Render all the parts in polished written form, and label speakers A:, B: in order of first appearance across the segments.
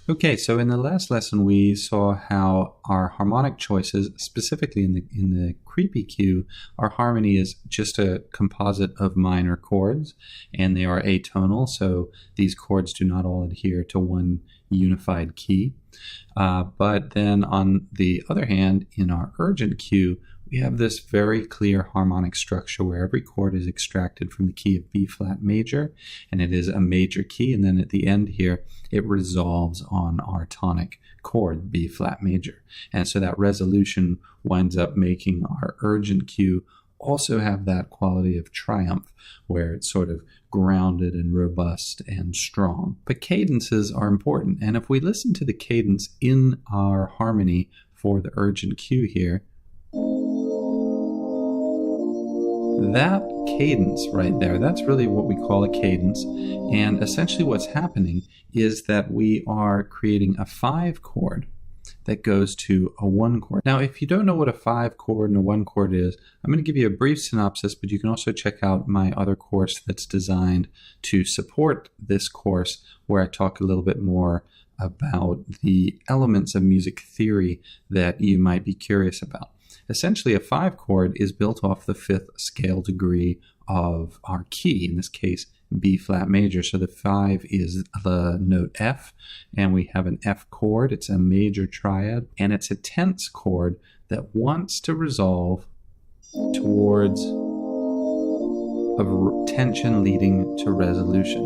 A: Okay, so in the last lesson we saw how our harmonic choices, specifically in the creepy cue, our harmony is just a composite of minor chords, and they are atonal, so these chords do not all adhere to one unified key. But then on the other hand, in our urgent cue, we have this very clear harmonic structure where every chord is extracted from the key of B flat major, and it is a major key, and then at the end here it resolves on our tonic chord B flat major. And so that resolution winds up making our urgent cue also have that quality of triumph where it's sort of grounded and robust and strong. But cadences are important, and if we listen to the cadence in our harmony for the urgent cue here, that cadence right there, that's really what we call a cadence. And essentially what's happening is that we are creating a 5 chord that goes to a 1 chord. Now, if you don't know what a 5 chord and a 1 chord is, I'm going to give you a brief synopsis, but you can also check out my other course that's designed to support this course, where I talk a little bit more about the elements of music theory that you might be curious about. Essentially, a 5 chord is built off the 5th scale degree of our key, in this case, B flat major. So the 5 is the note F, and we have an F chord. It's a major triad, and it's a tense chord that wants to resolve towards a tension leading to resolution.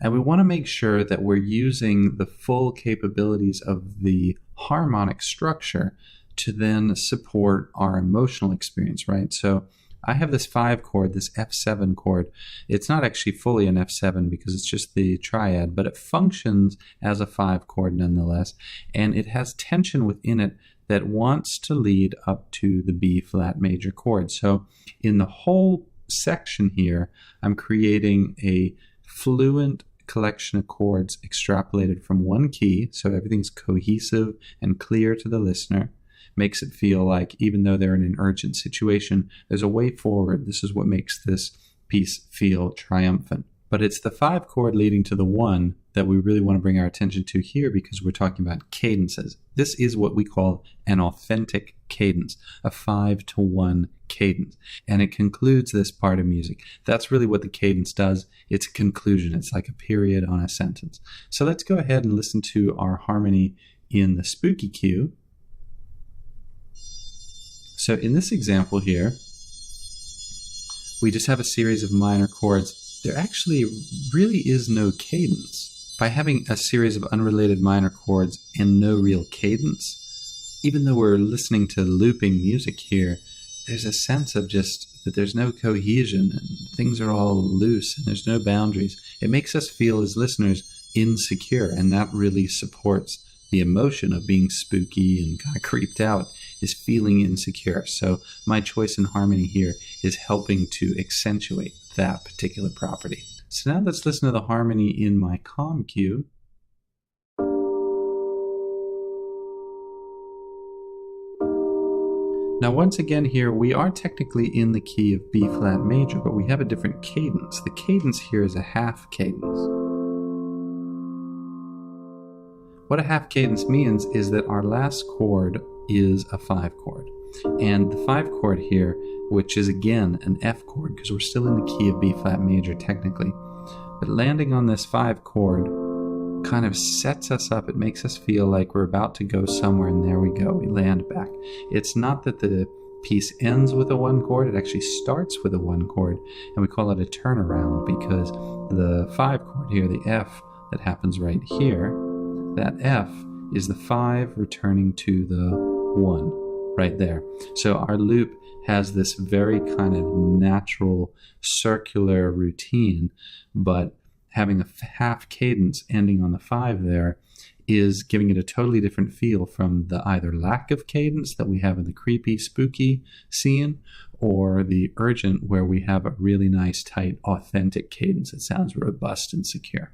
A: And we want to make sure that we're using the full capabilities of the harmonic structure to then support our emotional experience, right? So I have this 5 chord, this F7 chord. It's not actually fully an F7 because it's just the triad, but it functions as a 5 chord nonetheless, and it has tension within it that wants to lead up to the B flat major chord. So in the whole section here, I'm creating a fluent collection of chords extrapolated from one key, so everything's cohesive and clear to the listener. Makes it feel like even though they're in an urgent situation, there's a way forward. This is what makes this piece feel triumphant. But it's the 5 chord leading to the 1 that we really want to bring our attention to here, because we're talking about cadences. This is what we call an authentic cadence, a 5-to-1 cadence. And it concludes this part of music. That's really what the cadence does. It's a conclusion. It's like a period on a sentence. So let's go ahead and listen to our harmony in the spooky cue. So in this example here, we just have a series of minor chords. There actually really is no cadence. By having a series of unrelated minor chords and no real cadence, even though we're listening to looping music here, there's a sense of just that there's no cohesion and things are all loose and there's no boundaries. It makes us feel as listeners insecure, and that really supports the emotion of being spooky and kind of creeped out, is feeling insecure. So my choice in harmony here is helping to accentuate that particular property. So now let's listen to the harmony in my calm cue. Now once again here, we are technically in the key of B flat major, but we have a different cadence. The cadence here is a half cadence. What a half cadence means is that our last chord is a 5 chord. And the 5 chord here, which is again an F chord, because we're still in the key of B flat major technically, but landing on this 5 chord kind of sets us up. It makes us feel like we're about to go somewhere, and there we go. We land back. It's not that the piece ends with a 1 chord, it actually starts with a 1 chord, and we call it a turnaround because the 5 chord here, the F that happens right here, that F is the 5 returning to the 1 right there. So our loop has this very kind of natural circular routine, but having a half cadence ending on the 5 there is giving it a totally different feel from the either lack of cadence that we have in the creepy, spooky scene, or the urgent where we have a really nice, tight, authentic cadence that sounds robust and secure.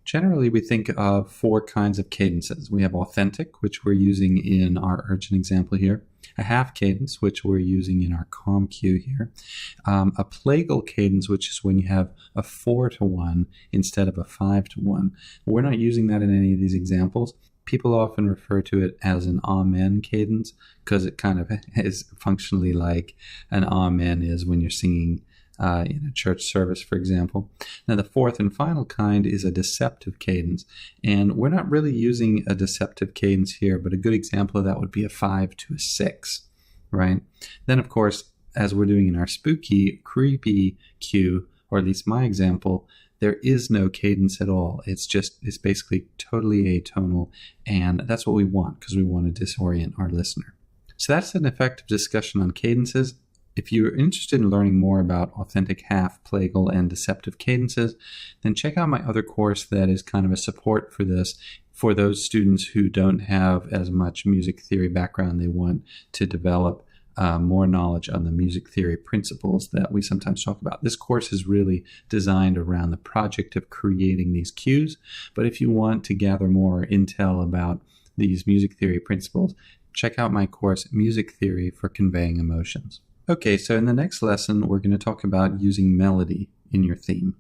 A: Generally, we think of 4 kinds of cadences. We have authentic, which we're using in our urgent example here. a half cadence, which we're using in our calm cue here, a plagal cadence, which is when you have a 4-to-1 instead of a 5-to-1. We're not using that in any of these examples. People often refer to it as an amen cadence because it kind of is functionally like an amen is when you're singing in a church service, for example. Now, the fourth and final kind is a deceptive cadence. And we're not really using a deceptive cadence here, but a good example of that would be a 5 to a 6, right? Then, of course, as we're doing in our spooky, creepy cue, or at least my example, there is no cadence at all. It's basically totally atonal, and that's what we want because we want to disorient our listener. So that's an effective discussion on cadences. If you're interested in learning more about authentic half, plagal, and deceptive cadences, then check out my other course that is kind of a support for this for those students who don't have as much music theory background. They want to develop more knowledge on the music theory principles that we sometimes talk about. This course is really designed around the project of creating these cues, but if you want to gather more intel about these music theory principles, check out my course, Music Theory for Conveying Emotions. Okay, so in the next lesson, we're going to talk about using melody in your theme.